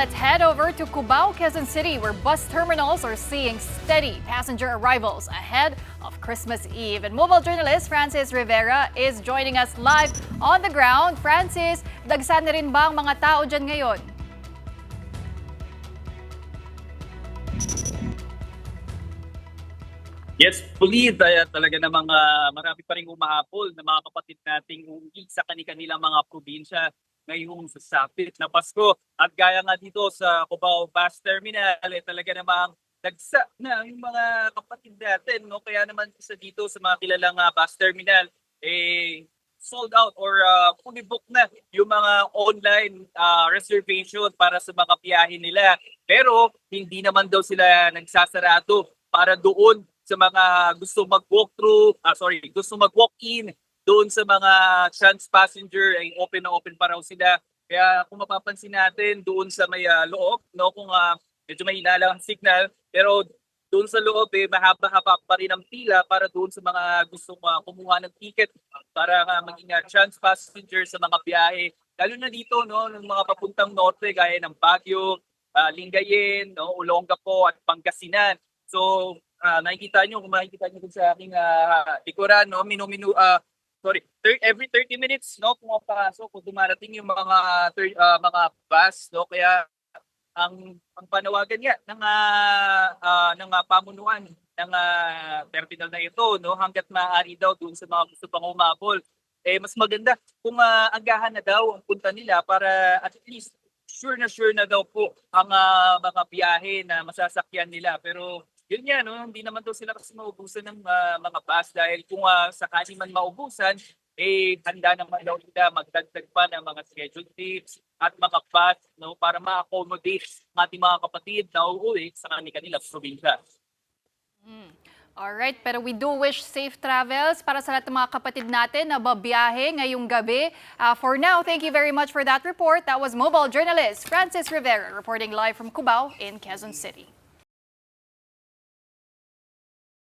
let's head over to Cubao, Quezon City, where bus terminals are seeing steady passenger arrivals ahead of Christmas Eve. And mobile journalist Francis Rivera is joining us live on the ground. Francis, dagsan na rin ba ang mga tao dyan ngayon? Yes, believe talaga na marami pa rin humahabol na mga kapatid nating uuwi sa kanilang mga probinsya ngayong sasapit na Pasko. At gaya nga dito sa Cubao Bus Terminal, talaga namang dagsa na yung mga kapatid natin. No? Kaya naman isa dito sa mga kilalang bus terminal, sold out or fully booked na yung mga online reservation para sa mga biyahe nila. Pero hindi naman daw sila nagsasarado para doon sa mga gusto gusto mag-walk-in doon sa mga trans passenger ay open na open pa raw sila. Kaya kung mapapansin natin doon sa may loob, no, kung medyo mahina lang ang signal, pero doon sa loob mahaba-haba pa rin ang pila para doon sa mga gustong kumuha ng ticket para maging trans passenger sa mga biyahe. Lalo na dito, no, ng mga papuntang norte gaya ng Baguio, Lingayen, no, Olongapo at Pangasinan. So makikita nyo dun sa aking likuran, no, every 30 minutes, no, pumapasok kung dumarating yung mga bus, no, kaya ang panawagan niya ng pamunuan ng terminal na ito, no, hangga't maaari daw dun sa mga gusto pang umabol, mas maganda kung agahan na daw ang punta nila para at least sure na daw po ang mga biyahe na masasakyan nila. Pero yun nga, no, hindi naman daw sila kasi maubusan ng mga bus dahil kung sakali man maubusan, handa naman daw nila magdagdag pa ng mga scheduled trips at mga bus, no, para ma-accommodate ng ating mga kapatid na uuwi sa kanilang probinsya. Alright, pero we do wish safe travels para sa lahat ng mga kapatid natin na babiyahe ngayong gabi. For now, thank you very much for that report. That was mobile journalist Francis Rivera reporting live from Cubao in Quezon City.